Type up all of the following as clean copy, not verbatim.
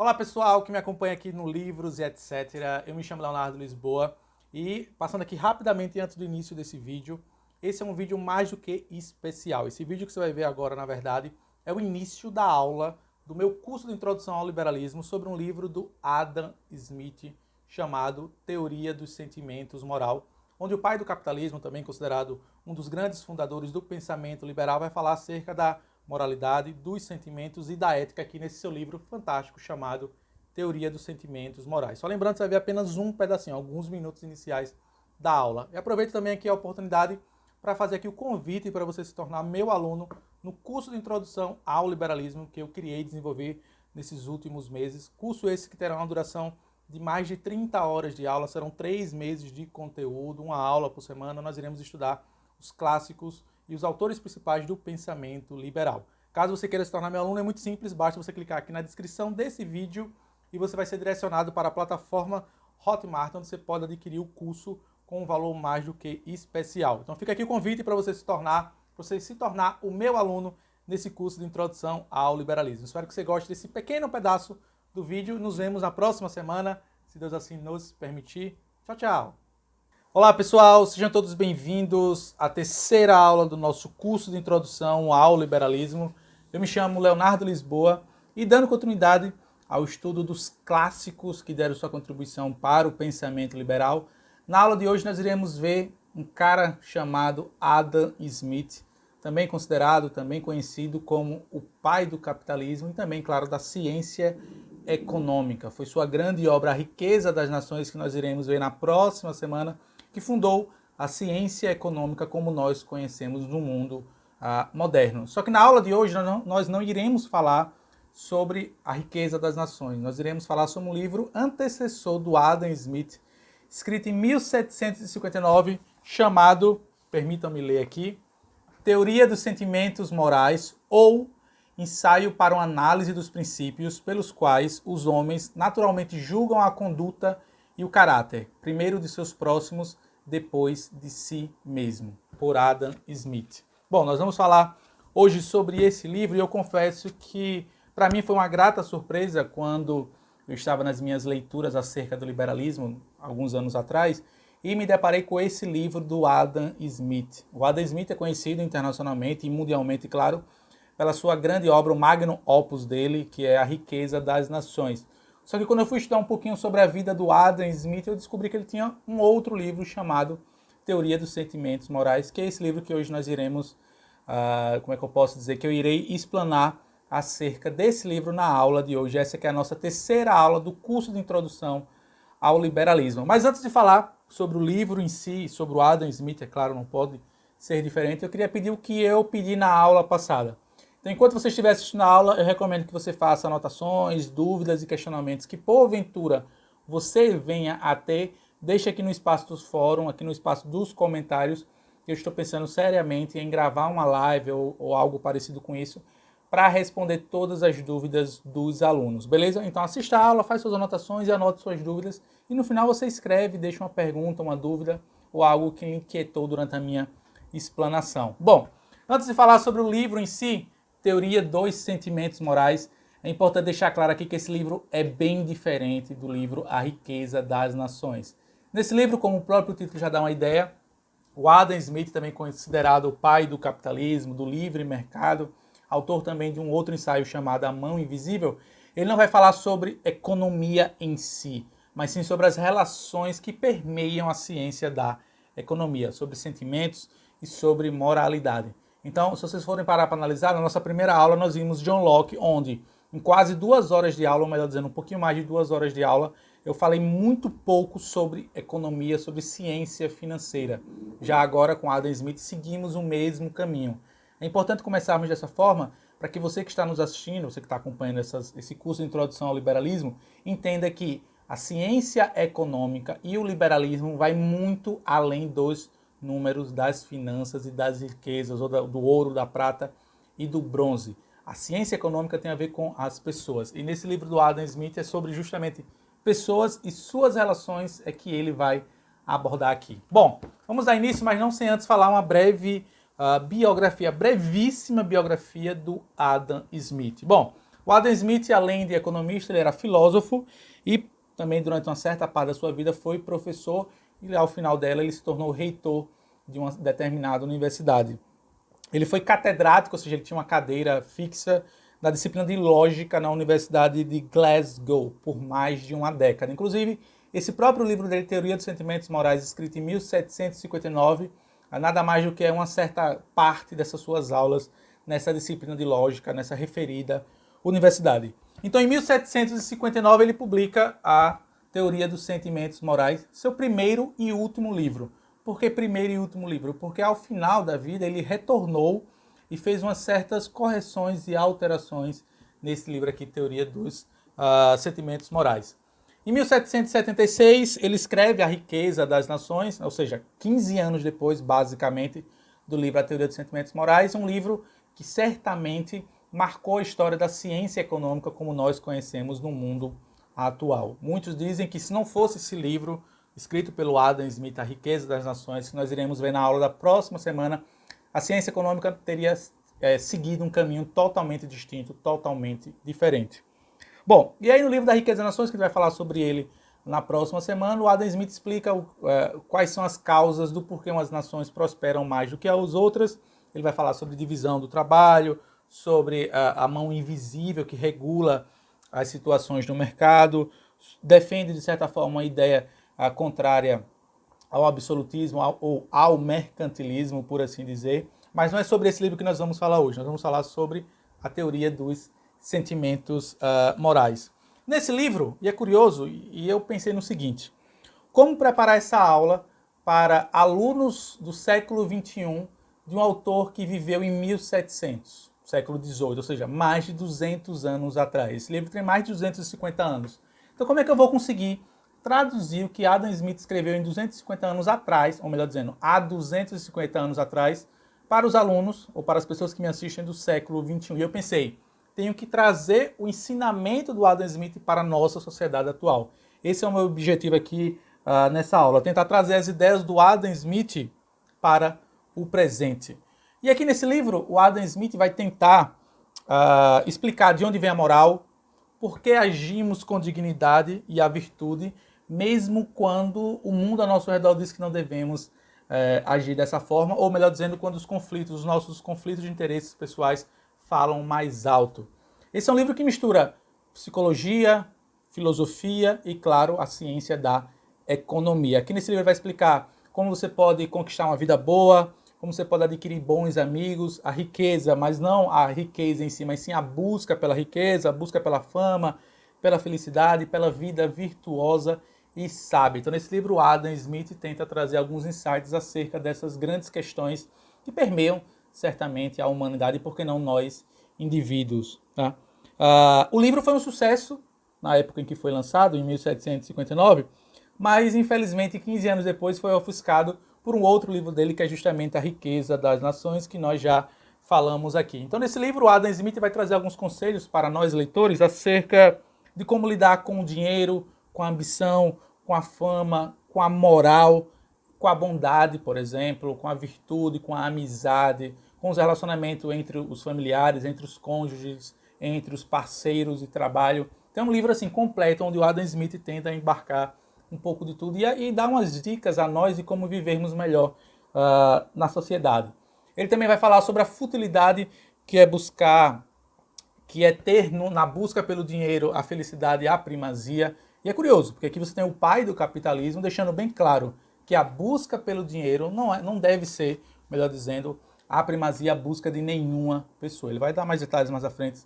Olá pessoal que me acompanha aqui no Livros e etc. Eu me chamo Leonardo Lisboa e passando aqui rapidamente antes do início desse vídeo, esse é um vídeo mais do que especial. Esse vídeo que você vai ver agora, na verdade, é o início da aula do meu curso de Introdução ao Liberalismo sobre um livro do Adam Smith chamado Teoria dos Sentimentos Moral, onde o pai do capitalismo, também considerado um dos grandes fundadores do pensamento liberal, vai falar acerca da moralidade, dos sentimentos e da ética aqui nesse seu livro fantástico chamado Teoria dos Sentimentos Morais. Só lembrando que você vai ver apenas um pedacinho, alguns minutos iniciais da aula. E aproveito também aqui a oportunidade para fazer aqui o convite para você se tornar meu aluno no curso de Introdução ao Liberalismo que eu criei e desenvolvi nesses últimos meses. Curso esse que terá uma duração de mais de 30 horas de aula, serão 3 meses de conteúdo, uma aula por semana. Nós iremos estudar os clássicos e os autores principais do pensamento liberal. Caso você queira se tornar meu aluno, é muito simples, basta você clicar aqui na descrição desse vídeo e você vai ser direcionado para a plataforma Hotmart, onde você pode adquirir o curso com um valor mais do que especial. Então fica aqui o convite para você se tornar o meu aluno nesse curso de Introdução ao Liberalismo. Espero que você goste desse pequeno pedaço do vídeo. Nos vemos na próxima semana, se Deus assim nos permitir. Tchau, tchau! Olá pessoal, sejam todos bem-vindos à terceira aula do nosso curso de Introdução ao Liberalismo. Eu me chamo Leonardo Lisboa e dando continuidade ao estudo dos clássicos que deram sua contribuição para o pensamento liberal, na aula de hoje nós iremos ver um cara chamado Adam Smith, também considerado, também conhecido como o pai do capitalismo e também, claro, da ciência econômica. Foi sua grande obra A Riqueza das Nações, que nós iremos ver na próxima semana, que fundou a ciência econômica como nós conhecemos no mundo moderno. Só que na aula de hoje nós não iremos falar sobre A Riqueza das Nações. Nós iremos falar sobre um livro antecessor do Adam Smith, escrito em 1759, chamado, permitam-me ler aqui, Teoria dos Sentimentos Morais ou Ensaio para uma Análise dos Princípios pelos quais os homens naturalmente julgam a conduta e o caráter, primeiro de seus próximos, depois de si mesmo, por Adam Smith. Bom, nós vamos falar hoje sobre esse livro e eu confesso que para mim foi uma grata surpresa quando eu estava nas minhas leituras acerca do liberalismo, alguns anos atrás, e me deparei com esse livro do Adam Smith. O Adam Smith é conhecido internacionalmente e mundialmente, claro, pela sua grande obra, o magnum opus dele, que é A Riqueza das Nações. Só que quando eu fui estudar um pouquinho sobre a vida do Adam Smith, eu descobri que ele tinha um outro livro chamado Teoria dos Sentimentos Morais, que é esse livro que hoje nós iremos, como é que eu posso dizer, que eu irei explanar acerca desse livro na aula de hoje. Essa que é a nossa terceira aula do curso de Introdução ao Liberalismo. Mas antes de falar sobre o livro em si, sobre o Adam Smith, é claro, não pode ser diferente, eu queria pedir o que eu pedi na aula passada. Então, enquanto você estiver assistindo a aula, eu recomendo que você faça anotações, dúvidas e questionamentos que, porventura, você venha a ter. Deixe aqui no espaço dos fóruns, aqui no espaço dos comentários, que eu estou pensando seriamente em gravar uma live ou algo parecido com isso, para responder todas as dúvidas dos alunos, beleza? Então assista a aula, faz suas anotações e anote suas dúvidas. E no final você escreve, deixa uma pergunta, uma dúvida ou algo que me inquietou durante a minha explanação. Bom, antes de falar sobre o livro em si, Teoria dos Sentimentos Morais, é importante deixar claro aqui que esse livro é bem diferente do livro A Riqueza das Nações. Nesse livro, como o próprio título já dá uma ideia, o Adam Smith, também considerado o pai do capitalismo, do livre mercado, autor também de um outro ensaio chamado A Mão Invisível, ele não vai falar sobre economia em si, mas sim sobre as relações que permeiam a ciência da economia, sobre sentimentos e sobre moralidade. Então, se vocês forem parar para analisar, na nossa primeira aula nós vimos John Locke, onde em quase 2 horas de aula, ou melhor dizendo, um pouquinho mais de 2 horas de aula, eu falei muito pouco sobre economia, sobre ciência financeira. Já agora, com Adam Smith, seguimos o mesmo caminho. É importante começarmos dessa forma para que você que está nos assistindo, você que está acompanhando esse curso de Introdução ao Liberalismo, entenda que a ciência econômica e o liberalismo vai muito além dos números, das finanças e das riquezas, ou do ouro, da prata e do bronze. A ciência econômica tem a ver com as pessoas. E nesse livro do Adam Smith é sobre justamente pessoas e suas relações é que ele vai abordar aqui. Bom, vamos dar início, mas não sem antes falar uma breve biografia, brevíssima biografia do Adam Smith. Bom, O Adam Smith, além de economista, ele era filósofo e também durante uma certa parte da sua vida foi professor e ao final dela ele se tornou reitor de uma determinada universidade. Ele foi catedrático, ou seja, ele tinha uma cadeira fixa da disciplina de lógica na Universidade de Glasgow por mais de uma década. Inclusive, esse próprio livro dele, Teoria dos Sentimentos Morais, escrito em 1759, nada mais do que uma certa parte dessas suas aulas nessa disciplina de lógica, nessa referida universidade. Então, em 1759, ele publica a Teoria dos Sentimentos Morais, seu primeiro e último livro. Por que primeiro e último livro? Porque ao final da vida ele retornou e fez umas certas correções e alterações nesse livro aqui, Teoria dos Sentimentos Morais. Em 1776, ele escreve A Riqueza das Nações, ou seja, 15 anos depois, basicamente, do livro A Teoria dos Sentimentos Morais, um livro que certamente marcou a história da ciência econômica como nós conhecemos no mundo atual. Muitos dizem que se não fosse esse livro, escrito pelo Adam Smith, A Riqueza das Nações, que nós iremos ver na aula da próxima semana, a ciência econômica teria seguido um caminho totalmente distinto, totalmente diferente. Bom, e aí no livro da Riqueza das Nações, que a gente vai falar sobre ele na próxima semana, o Adam Smith explica quais são as causas do porquê umas nações prosperam mais do que as outras. Ele vai falar sobre divisão do trabalho, sobre a mão invisível que regula as situações no mercado, defende de certa forma a ideia contrária ao absolutismo ou ao mercantilismo, por assim dizer. Mas não é sobre esse livro que nós vamos falar hoje. Nós vamos falar sobre a teoria dos sentimentos morais. Nesse livro, e é curioso, e eu pensei no seguinte: como preparar essa aula para alunos do século XXI de um autor que viveu em 1700, século XVIII, ou seja, mais de 200 anos atrás. Esse livro tem mais de 250 anos. Então como é que eu vou conseguir traduzir o que Adam Smith escreveu em 250 anos atrás, ou melhor dizendo, há 250 anos atrás, para os alunos ou para as pessoas que me assistem do século XXI? E eu pensei, tenho que trazer o ensinamento do Adam Smith para a nossa sociedade atual. Esse é o meu objetivo aqui nessa aula, tentar trazer as ideias do Adam Smith para o presente. E aqui nesse livro, o Adam Smith vai tentar explicar de onde vem a moral, por que agimos com dignidade e a virtude, mesmo quando o mundo ao nosso redor diz que não devemos agir dessa forma, ou melhor dizendo, quando os nossos conflitos de interesses pessoais falam mais alto. Esse é um livro que mistura psicologia, filosofia e, claro, a ciência da economia. Aqui nesse livro ele vai explicar como você pode conquistar uma vida boa, como você pode adquirir bons amigos, a riqueza, mas não a riqueza em si, mas sim a busca pela riqueza, a busca pela fama, pela felicidade, pela vida virtuosa e sábia. Então, nesse livro, Adam Smith tenta trazer alguns insights acerca dessas grandes questões que permeiam certamente a humanidade e, por que não, nós, indivíduos. Tá? O livro foi um sucesso na época em que foi lançado, em 1759, mas, infelizmente, 15 anos depois foi ofuscado por um outro livro dele, que é justamente A Riqueza das Nações, que nós já falamos aqui. Então, nesse livro, Adam Smith vai trazer alguns conselhos para nós, leitores, acerca de como lidar com o dinheiro, com a ambição, com a fama, com a moral, com a bondade, por exemplo, com a virtude, com a amizade, com os relacionamentos entre os familiares, entre os cônjuges, entre os parceiros de trabalho. Então, é um livro assim completo, onde o Adam Smith tenta embarcar um pouco de tudo e dar umas dicas a nós de como vivermos melhor na sociedade. Ele também vai falar sobre a futilidade que é ter na busca pelo dinheiro a felicidade e a primazia. E é curioso, porque aqui você tem o pai do capitalismo deixando bem claro que a busca pelo dinheiro não deve ser, melhor dizendo, a primazia, a busca de nenhuma pessoa. Ele vai dar mais detalhes mais à frente,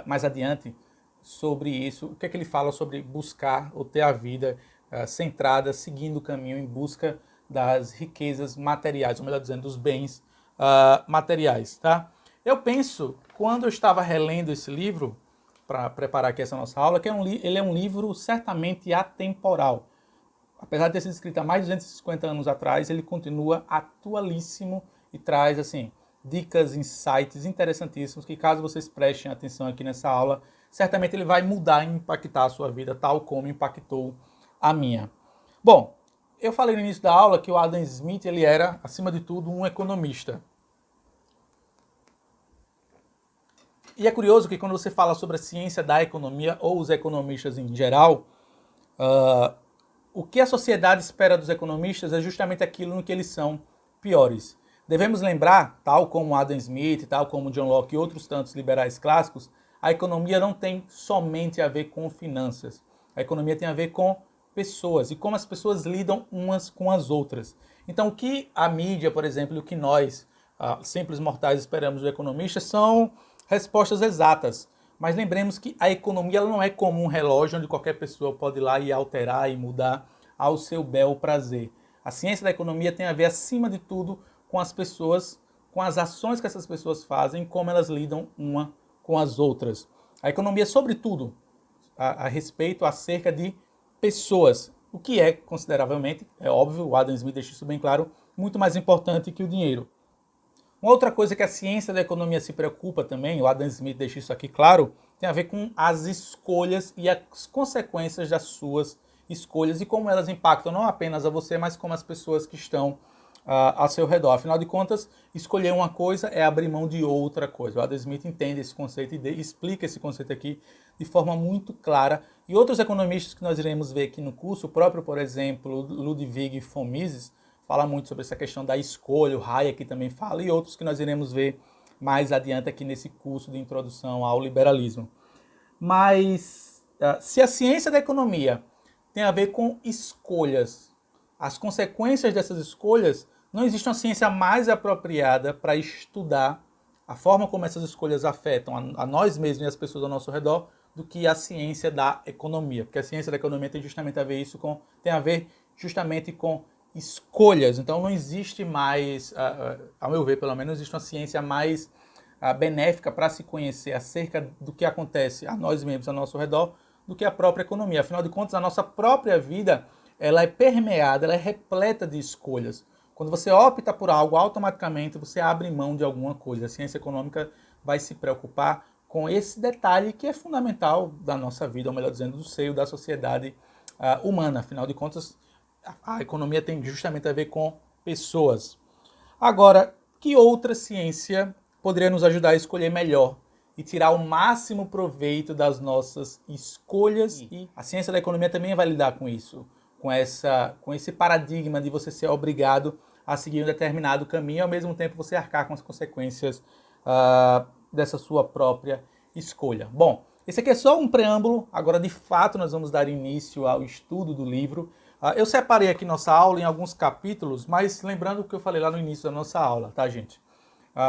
mais adiante, sobre isso. O que é que ele fala sobre buscar ou ter a vida centrada, seguindo o caminho em busca das riquezas materiais, ou melhor dizendo, dos bens materiais, tá? Eu penso, quando eu estava relendo esse livro, para preparar aqui essa nossa aula, que ele é um livro certamente atemporal. Apesar de ter sido escrito há mais de 250 anos atrás, ele continua atualíssimo e traz, assim, dicas, insights interessantíssimos que, caso vocês prestem atenção aqui nessa aula, certamente ele vai mudar e impactar a sua vida, tal como impactou a minha. Bom, eu falei no início da aula que o Adam Smith ele era, acima de tudo, um economista. E é curioso que quando você fala sobre a ciência da economia, ou os economistas em geral, o que a sociedade espera dos economistas é justamente aquilo no que eles são piores. Devemos lembrar, tal como Adam Smith, tal como John Locke e outros tantos liberais clássicos, a economia não tem somente a ver com finanças. A economia tem a ver com pessoas e como as pessoas lidam umas com as outras. Então, o que a mídia, por exemplo, e o que nós, simples mortais, esperamos do economista são respostas exatas. Mas lembremos que a economia ela não é como um relógio onde qualquer pessoa pode ir lá e alterar e mudar ao seu bel prazer. A ciência da economia tem a ver, acima de tudo, com as pessoas, com as ações que essas pessoas fazem, como elas lidam uma com as outras. A economia, sobretudo, a respeito acerca de pessoas, o que é consideravelmente, é óbvio, o Adam Smith deixa isso bem claro, muito mais importante que o dinheiro. Uma outra coisa que a ciência da economia se preocupa também, o Adam Smith deixa isso aqui claro, tem a ver com as escolhas e as consequências das suas escolhas e como elas impactam não apenas a você, mas como as pessoas que estão ao seu redor. Afinal de contas, escolher uma coisa é abrir mão de outra coisa. O Adam Smith entende esse conceito e explica esse conceito aqui de forma muito clara. E outros economistas que nós iremos ver aqui no curso, o próprio, por exemplo, Ludwig von Mises, fala muito sobre essa questão da escolha, o Hayek também fala, e outros que nós iremos ver mais adiante aqui nesse curso de introdução ao liberalismo. Mas se a ciência da economia tem a ver com escolhas, as consequências dessas escolhas, não existe uma ciência mais apropriada para estudar a forma como essas escolhas afetam a nós mesmos e as pessoas ao nosso redor do que a ciência da economia. Porque a ciência da economia tem justamente a ver isso com, tem a ver justamente com escolhas. Então não existe mais, ao meu ver pelo menos, existe uma ciência mais benéfica para se conhecer acerca do que acontece a nós mesmos ao nosso redor do que a própria economia. Afinal de contas, a nossa própria vida ela é permeada, ela é repleta de escolhas. Quando você opta por algo, automaticamente você abre mão de alguma coisa. A ciência econômica vai se preocupar com esse detalhe que é fundamental da nossa vida, ou melhor dizendo, do seio da sociedade humana. Afinal de contas, a economia tem justamente a ver com pessoas. Agora, que outra ciência poderia nos ajudar a escolher melhor e tirar o máximo proveito das nossas escolhas? E a ciência da economia também vai lidar com isso, com esse paradigma de você ser obrigado a seguir um determinado caminho e ao mesmo tempo você arcar com as consequências dessa sua própria escolha. Bom, esse aqui é só um preâmbulo, agora de fato nós vamos dar início ao estudo do livro. Eu separei aqui nossa aula em alguns capítulos, mas lembrando o que eu falei lá no início da nossa aula, tá, gente?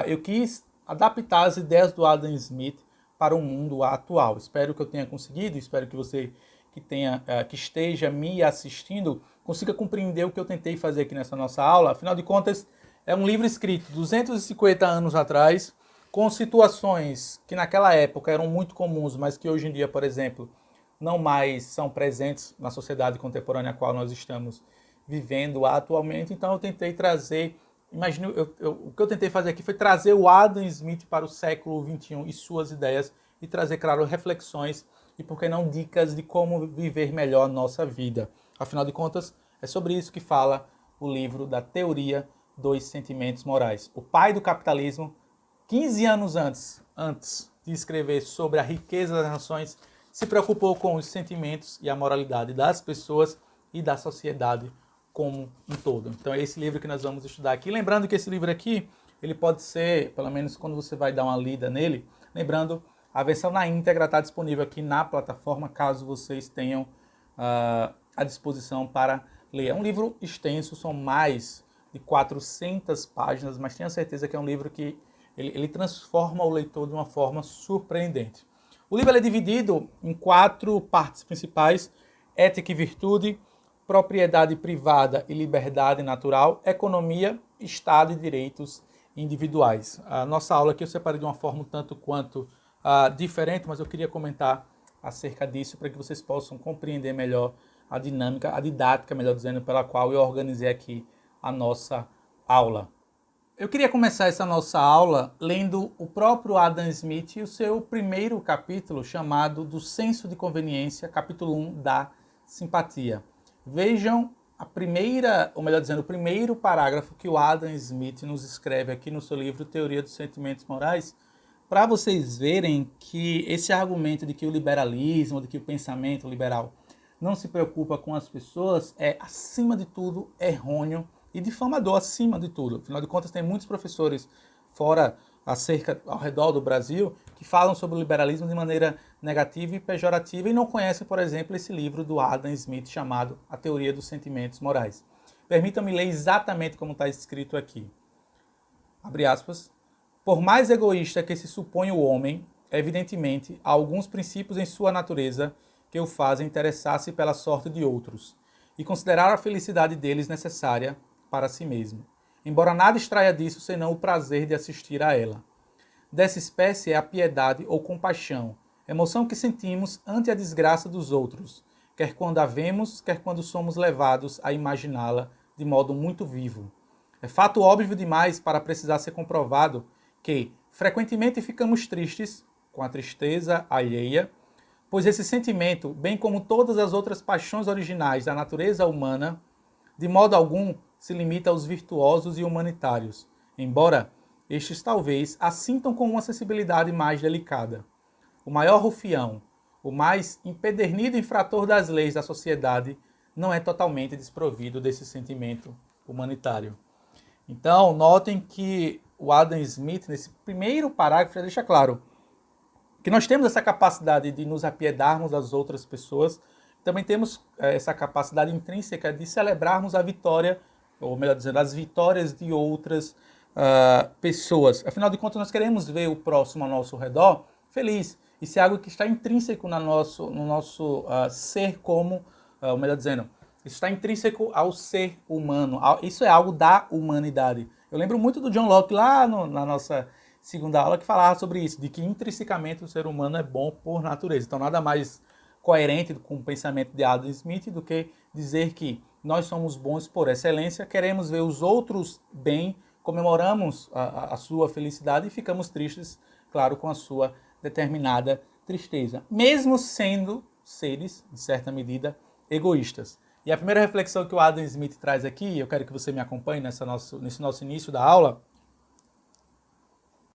Eu quis adaptar as ideias do Adam Smith para o mundo atual. Espero que eu tenha conseguido, espero que você que esteja me assistindo consiga compreender o que eu tentei fazer aqui nessa nossa aula. Afinal de contas, é um livro escrito 250 anos atrás, com situações que naquela época eram muito comuns, mas que hoje em dia, por exemplo, não mais são presentes na sociedade contemporânea a qual nós estamos vivendo atualmente. Então eu tentei trazer, imagine, o que eu tentei fazer aqui foi trazer o Adam Smith para o século XXI e suas ideias e trazer, claro, reflexões e, por que não, dicas de como viver melhor a nossa vida. Afinal de contas, é sobre isso que fala o livro da Teoria dos Sentimentos Morais. O pai do capitalismo, 15 anos antes de escrever sobre a riqueza das nações, se preocupou com os sentimentos e a moralidade das pessoas e da sociedade como um todo. Então é esse livro que nós vamos estudar aqui. Lembrando que esse livro aqui, ele pode ser, pelo menos quando você vai dar uma lida nele, lembrando, a versão na íntegra está disponível aqui na plataforma, caso vocês tenham à disposição para ler. É um livro extenso, são mais de 400 páginas, mas tenha certeza que é um livro que ele transforma o leitor de uma forma surpreendente. O livro é dividido em 4 partes principais: ética e virtude, propriedade privada e liberdade natural, economia, Estado e direitos individuais. A nossa aula aqui eu separei de uma forma um tanto quanto diferente, mas eu queria comentar acerca disso para que vocês possam compreender melhor a dinâmica, a didática, melhor dizendo, pela qual eu organizei aqui a nossa aula. Eu queria começar essa nossa aula lendo o próprio Adam Smith e o seu primeiro capítulo, chamado Do Senso de Conveniência, capítulo 1 da Simpatia. Vejam a primeira, ou melhor dizendo, o primeiro parágrafo que o Adam Smith nos escreve aqui no seu livro Teoria dos Sentimentos Morais, para vocês verem que esse argumento de que o liberalismo, de que o pensamento liberal não se preocupa com as pessoas é, acima de tudo, errôneo e difamador, acima de tudo. Afinal de contas, tem muitos professores fora, ao redor do Brasil, que falam sobre o liberalismo de maneira negativa e pejorativa e não conhecem, por exemplo, esse livro do Adam Smith chamado A Teoria dos Sentimentos Morais. Permitam-me ler exatamente como está escrito aqui. Abre aspas. Por mais egoísta que se supõe o homem, evidentemente, há alguns princípios em sua natureza que o fazem interessar-se pela sorte de outros e considerar a felicidade deles necessária para si mesmo, embora nada extraia disso senão o prazer de assistir a ela. Dessa espécie é a piedade ou compaixão, emoção que sentimos ante a desgraça dos outros, quer quando a vemos, quer quando somos levados a imaginá-la de modo muito vivo. É fato óbvio demais para precisar ser comprovado que, frequentemente, ficamos tristes com a tristeza alheia, pois esse sentimento, bem como todas as outras paixões originais da natureza humana, de modo algum se limita aos virtuosos e humanitários, embora estes talvez a sintam com uma sensibilidade mais delicada. O maior rufião, o mais empedernido infrator das leis da sociedade, não é totalmente desprovido desse sentimento humanitário. Então, notem que o Adam Smith, nesse primeiro parágrafo, deixa claro que nós temos essa capacidade de nos apiedarmos das outras pessoas, também temos essa capacidade intrínseca de celebrarmos a vitória, ou melhor dizendo, as vitórias de outras pessoas. Afinal de contas, nós queremos ver o próximo ao nosso redor feliz. Isso é algo que está intrínseco no nosso ser como, ou melhor dizendo, isso está intrínseco ao ser humano. Isso é algo da humanidade. Eu lembro muito do John Locke lá na nossa segunda aula que falava sobre isso, de que intrinsecamente o ser humano é bom por natureza. Então nada mais coerente com o pensamento de Adam Smith do que dizer que nós somos bons por excelência, queremos ver os outros bem, comemoramos a sua felicidade e ficamos tristes, claro, com a sua determinada tristeza, mesmo sendo seres, em certa medida, egoístas. E a primeira reflexão que o Adam Smith traz aqui, eu quero que você me acompanhe nesse nosso início da aula,